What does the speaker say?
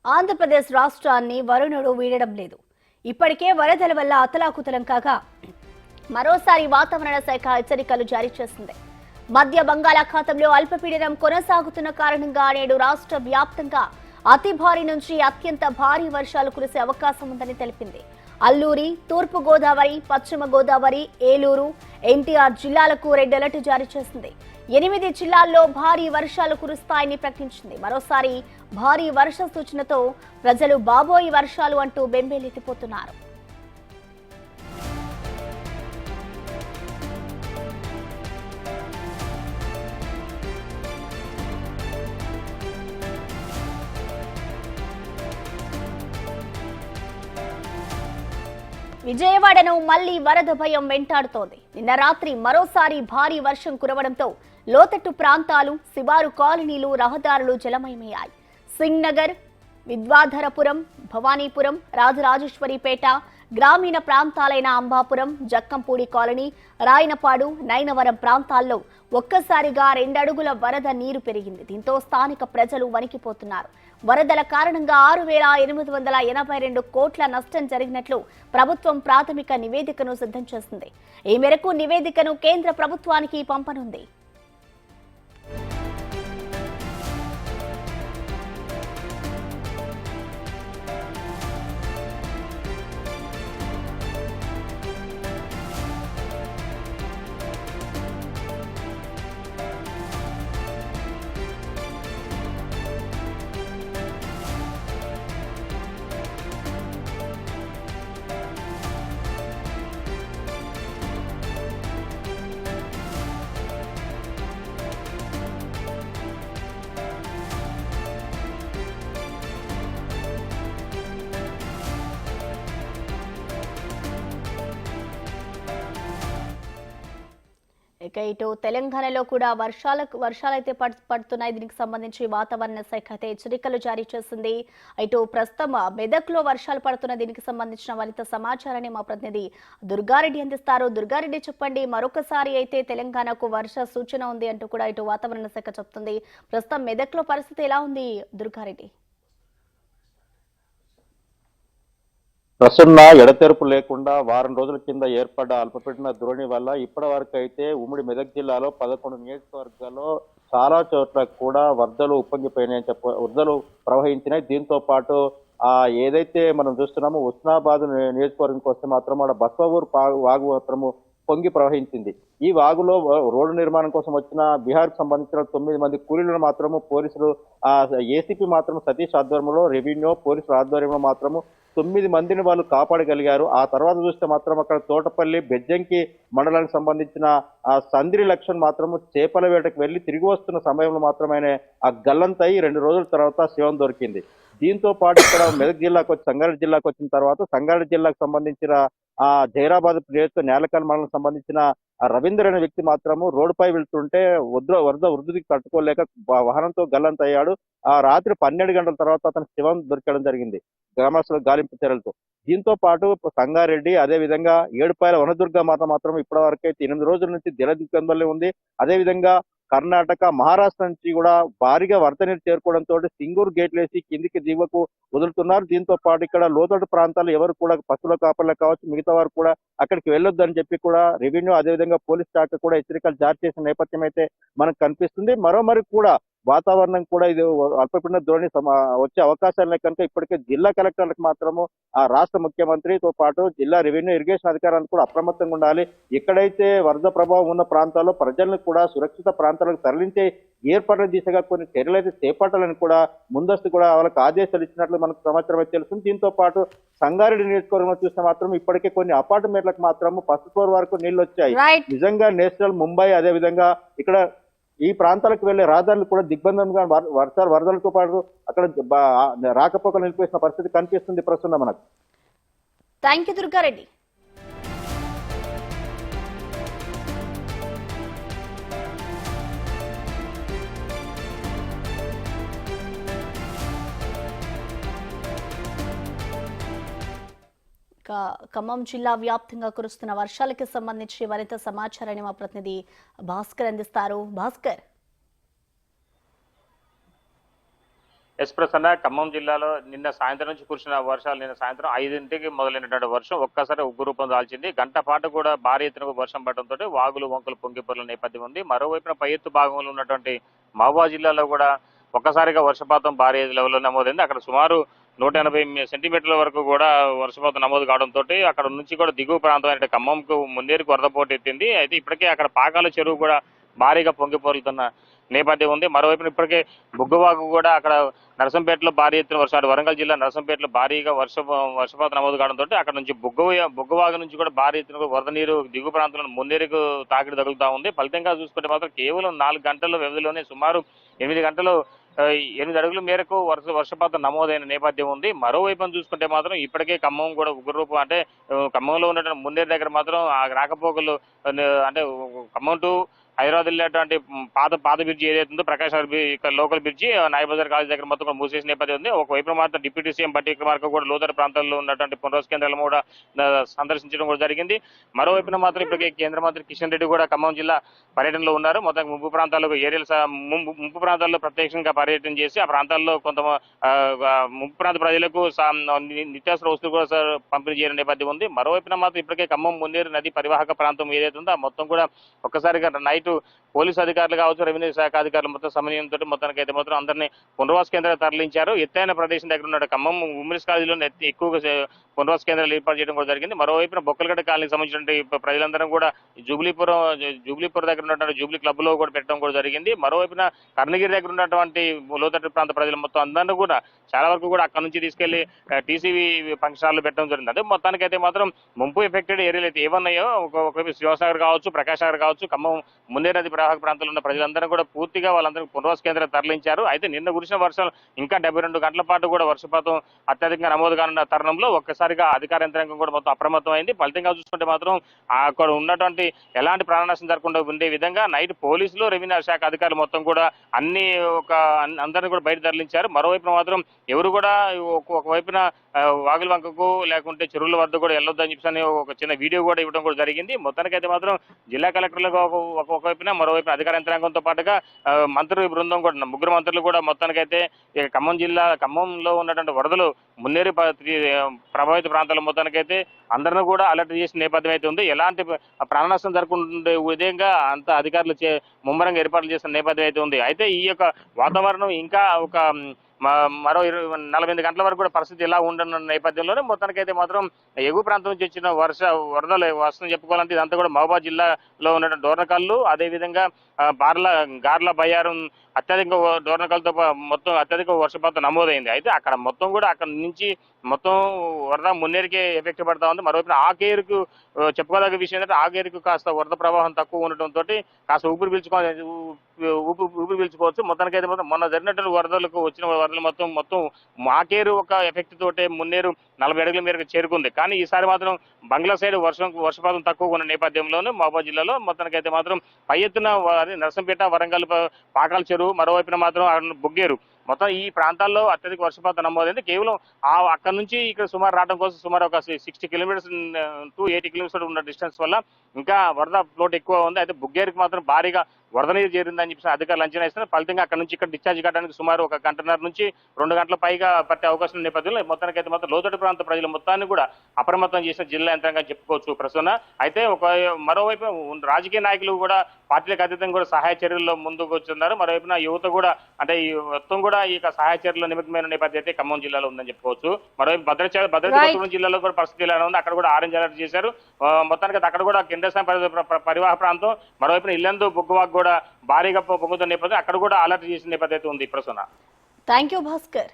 ఆంధ్రప్రదేశ్ రాష్ట్రాన్ని వరుణుడు వీడడం లేదు. ఇప్పటికే వరదల వల్ల అతలాకుతలం కాగా మరోసారి వాతావరణ శాఖ హెచ్చరికలు జారీ చేసింది. మధ్య బంగాళాఖాతంలో అల్పపీడనం కొనసాగుతున్న కారణంగా నేడు రాష్ట్ర వ్యాప్తంగా అతి భారీ నుంచి అత్యంత భారీ వర్షాలు కురిసే అవకాశం ఉందని తెలిపింది. అల్లూరి, తూర్పు గోదావరి, పశ్చిమ గోదావరి, ఏలూరు, ఎన్టీఆర్ జిల్లాలకు రెడ్ అలర్ట్ జారీ చేసింది. 8 జిల్లాల్లో భారీ వర్షాలు కురుస్తాయని ప్రకటించింది. మరోసారి భారీ వర్ష సూచనతో ప్రజలు బాబోయి వర్షాలు అంటూ బెంబేలెత్తిపోతున్నారు. విజయవాడను మళ్లీ వరద భయం వెంటాడుతోంది. నిన్న రాత్రి మరోసారి భారీ వర్షం కురవడంతో లోతట్టు ప్రాంతాలు, శివారు కాలనీలు, రహదారులు జలమయమయ్యాయి. సింగ్ నగర్, విద్వాధరపురం, భవానీపురం, రాజరాజేశ్వరిపేట, గ్రామీణ ప్రాంతాలైన అంబాపురం, జక్కంపూడి కాలనీ, రాయనపాడు, నైనవరం ప్రాంతాల్లో ఒక్కసారిగా 2 అడుగుల వరద నీరు పెరిగింది. దీంతో స్థానిక ప్రజలు వణికిపోతున్నారు. వరదల కారణంగా 6,882 కోట్ల నష్టం జరిగినట్లు ప్రభుత్వం ప్రాథమిక నివేదికను సిద్ధం చేసింది. ఈ మేరకు నివేదికను కేంద్ర ప్రభుత్వానికి పంపనుంది. ఇక ఇటు తెలంగాణలో కూడా వర్షాలైతే పడుతున్నాయి. దీనికి సంబంధించి వాతావరణ శాఖ అయితే హెచ్చరికలు జారీ చేసింది. ఇటు ప్రస్తుతం మెదక్లో వర్షాలు పడుతున్న దీనికి సంబంధించిన మరింత సమాచారాన్ని మా ప్రతినిధి దుర్గారెడ్డి అందిస్తారు. దుర్గారెడ్డి, చెప్పండి, మరొకసారి అయితే తెలంగాణకు వర్ష సూచన ఉంది అంటూ కూడా ఇటు వాతావరణ శాఖ చెప్తుంది. ప్రస్తుతం మెదక్లో పరిస్థితి ఎలా ఉంది దుర్గారెడ్డి? ప్రస్తుతం ఎడతెరపు లేకుండా వారం రోజుల కింద ఏర్పడ్డ అల్పపీడన ద్రోణి వల్ల ఇప్పటి వరకు అయితే ఉమ్మడి మెదక్ జిల్లాలో 11 నియోజకవర్గాల్లో చాలా చోట్ల కూడా వరదలు ఉప్పొంగిపోయినాయని వరదలు ప్రవహించినాయి. దీంతో పాటు ఏదైతే మనం చూస్తున్నామో హుస్నాబాద్ నియోజకవర్గంకి వస్తే మాత్రం ఆడ బస్వూరు వాగు మాత్రము పొంగి ప్రవహించింది. ఈ వాగులో రోడ్డు నిర్మాణం కోసం వచ్చిన బీహార్కు సంబంధించిన 9 మంది కూలీలను మాత్రము పోలీసులు ఏసీపీ మాత్రం సతీష్ ఆధ్వర్యంలో, రెవెన్యూ పోలీసుల ఆధ్వర్యంలో మాత్రము 9 మందిని వాళ్ళు కాపాడగలిగారు. ఆ తర్వాత చూస్తే మాత్రం అక్కడ తోటపల్లి, బెజ్జంకి మండలానికి సంబంధించిన సందిరి లక్ష్మణ్ మాత్రము చేపల వేటకు వెళ్లి తిరిగి వస్తున్న సమయంలో మాత్రమే ఆ గల్లంతయి 2 రోజుల తర్వాత శివం దొరికింది. దీంతో పాటు ఇక్కడ మెదక్ జిల్లాకు వచ్చి సంగారెడ్డి జిల్లాకు వచ్చిన తర్వాత సంగారెడ్డి జిల్లాకు సంబంధించిన జైరాబాద్ ప్లేస్ నేలకల్ మండలం సంబంధించిన రవీందర్ అనే వ్యక్తి మాత్రము రోడ్డుపై వెళ్తుంటే వరద వృద్ధికి తట్టుకోలేక వాహనంతో గల్లంతయ్యాడు. ఆ రాత్రి 12 గంటల తర్వాత అతను శివం దొరకడం జరిగింది గ్రామస్తుల గాలింపు చర్యలతో. దీంతో పాటు సంగారెడ్డి, అదే విధంగా ఏడుపాయల వనదుర్గ మాత్రం ఇప్పటి వరకైతే 8 రోజుల నుంచి దిగ్బంధంలో ఉంది. అదే విధంగా కర్ణాటక, మహారాష్ట్ర నుంచి కూడా భారీగా వరద నీరు చేరుకోవడంతో సింగూరు గేట్లు వేసి కిందికి దిగువకు వదులుతున్నారు. దీంతో పాటు ఇక్కడ లోతట్టు ప్రాంతాలు ఎవరు కూడా పశువుల కాపర్లు కావచ్చు, మిగతా వారు కూడా అక్కడికి వెళ్ళొద్దని చెప్పి కూడా రెవెన్యూ, అదేవిధంగా పోలీస్ శాఖ కూడా హెచ్చరికలు జారీ చేసిన నేపథ్యం అయితే మనకు కనిపిస్తుంది. మరోమరి కూడా వాతావరణం కూడా ఇది అల్పపీడన ద్రోణి వచ్చే అవకాశాలు కనుక ఇప్పటికే జిల్లా కలెక్టర్లకు మాత్రము ఆ రాష్ట్ర ముఖ్యమంత్రితో పాటు జిల్లా రెవెన్యూ, ఇరిగేషన్ అధికారులను కూడా అప్రమత్తంగా ఉండాలి. ఎక్కడైతే వరద ప్రభావం ఉన్న ప్రాంతాల్లో ప్రజలను కూడా సురక్షిత ప్రాంతాలకు తరలించే ఏర్పాట్ల దిశగా కొన్ని చర్యలు అయితే చేపట్టాలని కూడా ముందస్తు కూడా వాళ్ళకి ఆదేశాలు ఇచ్చినట్లు మనకు సమాచారం అయితే తెలుస్తుంది. దీంతో పాటు సంగారెడ్డి నియోజకవర్గంలో చూస్తే మాత్రం ఇప్పటికే కొన్ని అపార్ట్మెంట్లకు మాత్రము ఫస్ట్ ఫ్లోర్ వరకు నీళ్లు వచ్చాయి. నిజంగా నేషనల్, ముంబై, అదే విధంగా ఇక్కడ ఈ ప్రాంతాలకు వెళ్లే రహదారులు కూడా దిగ్బంధంగా వరదలతో పాటు అక్కడ రాకపోకలు నిలిపేసిన పరిస్థితి కనిపిస్తుంది ప్రస్తుతం మనకు. Thank you Durga Reddy. ఖమ్మం జిల్లా వ్యాప్తంగా కురుస్తున్న వర్షాలకు సంబంధించి మరింత సమాచారాన్ని మా ప్రతినిధి భాస్కర్ అందిస్తారు. భాస్కర్. ఎక్స్ప్రెస్ అన్న ఖమ్మం జిల్లాలో నిన్న సాయంత్రం నుంచి కురిసిన వర్షాలు నిన్న సాయంత్రం 5ంటికి మొదలైనటువంటి వర్షం ఒక్కసారి ఉగ్గు రూపం దాల్చింది. గంట పాటు కూడా భారీ ఎత్తున వర్షం పడడంతో వాగులు వంకలు పొంగిపోయిన నేపథ్యం ఉంది. మరోవైపున పై ఎత్తు భాగంలో ఉన్నటువంటి మహబూబాబాద్ జిల్లాలో కూడా ఒక్కసారిగా వర్షపాతం భారీ లెవెల్లో నమోదైంది. అక్కడ సుమారు 180 సెంటీమీటర్ల వరకు కూడా వర్షపాతం నమోదు కావడంతో అక్కడ నుంచి కూడా దిగువ ప్రాంతమైన ఖమ్మంకు ముందేరికి వరద పోటు ఎత్తింది. అయితే ఇప్పటికే అక్కడ పాకాల చెరువు కూడా భారీగా పొంగిపోలుతున్న నేపథ్యం ఉంది. మరోవైపు ఇప్పటికే బుగ్గవాగు కూడా అక్కడ నరసంపేటలో భారీ ఎత్తున వర్షాలు, వరంగల్ జిల్లా నరసంపేటలో భారీగా వర్షపాతం నమోదు కావడంతో అక్కడ నుంచి బుగ్గవాగు నుంచి కూడా భారీ ఎత్తున వరద నీరు దిగువ ప్రాంతంలో ముందేరికి తాకిడి తగులుతా ఉంది. ఫలితంగా చూసుకుంటే మాత్రం కేవలం 4 గంటల వ్యవధిలోనే సుమారు 8 గంటలు 8 అడుగుల మేరకు వర్షపాతం నమోదైన నేపథ్యం ఉంది. మరోవైపు చూసుకుంటే మాత్రం ఇప్పటికే ఖమ్మం కూడా ఉగ్రరూపం అంటే ఖమ్మంలో ఉన్నటువంటి ముందేరు దగ్గర మాత్రం ఆ రాకపోకలు అంటే ఖమ్మం టు హైదరాబాద్ వెళ్ళేటువంటి పాత బ్రిడ్జి ఏదైతే ఉందో ప్రకాశ్ లోకల్ బ్రిడ్జి నాయబజార్ కాలేజ్ దగ్గర మొత్తం కూడా మూసేసిన నేపథ్యం ఉంది. ఒకవైపు మాత్రం డిప్యూటీ సీఎం బట్టి విక్రమార్క కూడా లోతట్టు ప్రాంతాల్లో ఉన్నటువంటి పునరావాస కేంద్రాలను కూడా సందర్శించడం కూడా జరిగింది. మరోవైపున మాత్రం ఇప్పటికే కేంద్ర మంత్రి కిషన్ రెడ్డి కూడా ఖమ్మం జిల్లా పర్యటనలో ఉన్నారు. మొత్తం ముంపు ప్రాంతాలకు ముంపు ప్రాంతాల్లో ప్రత్యక్షంగా పర్యటన చేసి ఆ ప్రాంతాల్లో కొంత ముంపు ప్రాంత ప్రజలకు నిత్యావసర వస్తువులు కూడా పంపిణీ చేయడం నేపథ్యం ఉంది. మరోవైపున మాత్రం ఇప్పటికే ఖమ్మం ముందేరు నది పరివాహక ప్రాంతం ఏదైతే ఉందో మొత్తం కూడా ఒక్కసారిగా నైట్ పోలీసు అధికారులు కావచ్చు, రెవెన్యూ శాఖ అధికారులు మొత్తం సమన్వయంతో మొత్తానికి అయితే మాత్రం అందరినీ పునరావాస కేంద్రాలు తరలించారు. ఎత్తైన ప్రదేశం దగ్గర ఉన్న ఖమ్మం ఉమెన్స్ కాలేజీలో ఎక్కువగా పునరావాస కేంద్రాలు ఏర్పాటు చేయడం కూడా జరిగింది. మరోవైపున బొక్కలగడ్డ కాలనీకి సంబంధించిన ప్రజలందరం కూడా జూబ్లీపురం దగ్గర ఉన్నటువంటి జూబ్లీ క్లబ్ లో కూడా పెట్టడం కూడా జరిగింది. మరోవైపున కర్ణగిరి దగ్గర ఉన్నటువంటి లోతట్టు ప్రాంత ప్రజలు మొత్తం అందరినీ కూడా చాలా వరకు కూడా అక్కడ నుంచి తీసుకెళ్లి టీసీవీ ఫంక్షన్ హాల్లో పెట్టడం జరిగింది. అదే మొత్తానికి అయితే మాత్రం ముంపు ఎఫెక్టెడ్ ఏరియాలు అయితే ఏమన్నాయో ఒకవైపు శివసాగర్ కావచ్చు, ప్రకాశ్ నగర్ కావచ్చు, ఖమ్మం ముందేరు నది ప్రవాహక ప్రాంతంలో ఉన్న ప్రజలందరూ కూడా పూర్తిగా వాళ్ళందరికీ పునరావాస కేంద్రాలు తరలించారు. అయితే నిన్న కురిసిన వర్షాలు ఇంకా 72 గంటల పాటు కూడా వర్షపాతం అత్యధికంగా నమోదు కానున్న తరుణంలో ఒక్కసారిగా అధికార యంత్రాంగం కూడా మొత్తం అప్రమత్తం అయింది. ఫలితంగా చూసుకుంటే మాత్రం అక్కడ ఉన్నటువంటి ఎలాంటి ప్రాణ నష్టం జరగకుండా ఉండే విధంగా నైట్ పోలీసులు, రెవెన్యూ శాఖ అధికారులు మొత్తం కూడా అందరినీ కూడా బయట తరలించారు. మరోవైపున మాత్రం ఎవరు కూడా ఒకవైపున వాగుల వంకకు లేకుంటే చెరువుల వద్ద కూడా వెళ్ళొద్దని చెప్పి ఒక చిన్న వీడియో కూడా ఇవ్వడం కూడా జరిగింది. మొత్తానికైతే మాత్రం జిల్లా కలెక్టర్లకు ఒకవైపున మరోవైపు అధికార యంత్రాంగంతో పాటుగా మంత్రుల బృందం కూడా 3 మంత్రులు కూడా మొత్తానికైతే ఖమ్మంలో ఉన్నటువంటి వరదలు మున్నేరు ప్రభావిత ప్రాంతాల మొత్తానికైతే అందరినీ కూడా అలర్ట్ చేసిన నేపథ్యం అయితే ఉంది. ఎలాంటి ప్రాణ నష్టం జరగకుండా విధంగా అంత అధికారులు ముమ్మరంగా ఏర్పాట్లు చేసిన నేపథ్యం అయితే ఉంది. అయితే ఈ యొక్క వాతావరణం ఇంకా ఒక మరో 48 గంటల వరకు కూడా పరిస్థితి ఇలా ఉండనున్న నేపథ్యంలోనే మొత్తానికైతే మాత్రం ఎగువ ప్రాంతం నుంచి వచ్చిన వరదలు వస్తుందని చెప్పుకోవాలంటే ఇదంతా కూడా మహబూబాబాద్ జిల్లాలో ఉన్న డోర్నకల్లు, అదేవిధంగా గార్ల బయ్యారం అత్యధిక డోర్నకల్తో మొత్తం అత్యధిక వర్షపాతం నమోదైంది. అయితే అక్కడ మొత్తం కూడా అక్కడ నుంచి మొత్తం వరద మున్నేరుకే ఎఫెక్ట్ పడతా ఉంది. మరోవైపున ఆకేరుకు చెప్పుకోదగ్గ విషయం ఏంటంటే ఆకేరుకు కాస్త వరద ప్రవాహం తక్కువ ఉండటంతో కాస్త ఊపిరి పీల్చుకోవచ్చు. మొత్తానికైతే మొత్తం మొన్న జరిగినటువంటి వచ్చిన వరదలు మొత్తం ఆకేరు ఒక ఎఫెక్ట్ తోటే మున్నేరు 40 అడుగుల మేరకు చేరుకుంది. కానీ ఈసారి మాత్రం బంగ్లా సైడ్ వర్షపాతం తక్కువ ఉన్న నేపథ్యంలోనే మహబూబాబాద్ జిల్లాలో మొత్తానికైతే మాత్రం పై ఎత్తున నరసంపేట, వరంగల్, పాకాల చెరువు, మరోవైపున మాత్రం బుగ్గేరు మొత్తం ఈ ప్రాంతాల్లో అత్యధిక వర్షపాతం నమోదైంది. కేవలం అక్కడ నుంచి ఇక్కడ సుమారు రావడం కోసం సుమారు ఒక 60 కిలోమీటర్స్ టు 80 కిలోమీటర్స్ ఉన్న డిస్టెన్స్ వల్ల ఇంకా వరద ఫ్లోట్ ఎక్కువ ఉంది. అయితే బుగ్గేరుకి మాత్రం భారీగా వరద నీరు చేరిందని చెప్పి అధికారులు అంచనా ఇస్తున్నారు. ఫలితంగా అక్కడ నుంచి ఇక్కడ డిశ్చార్జ్ కావడానికి సుమారు 1 గంటన్నర నుంచి 2 గంటల పైగా పట్టే అవకాశం ఉన్న నేపథ్యంలో మొత్తానికైతే మాత్రం లోతట్టు ప్రాంత ప్రజల మొత్తాన్ని కూడా అప్రమత్తం చేసిన జిల్లా యంత్రాంగం చెప్పుకోవచ్చు ప్రస్తుతం. అయితే మరోవైపు రాజకీయ నాయకులు కూడా పార్టీలకు అతీతంగా కూడా సహాయ చర్యల్లో ముందుకు వచ్చున్నారు. మరోవైపున యువత కూడా అంటే ఈ మొత్తం కూడా ఈ సహాయ చర్యల్లో నిమగ్నమైన నేపథ్యం అయితే ఖమ్మం జిల్లాలో ఉందని చెప్పుకోవచ్చు. మరోవైపు భద్రాచలం జిల్లాలో కూడా పరిస్థితి ఇలా ఉంది. అక్కడ కూడా ఆరెంజ్ అలర్ట్ చేశారు. మొత్తానికి అక్కడ కూడా కేంద్ర పరివాహ ప్రాంతం, మరోవైపున ఇల్లందు బుగ్గవాగ్ కూడా భారీగా పొంగుతున్న నేపథ్యం అక్కడ కూడా అలర్ట్ చేసిన నేపథ్యం ఉంది ప్రసన్న. Thank you Bhaskar.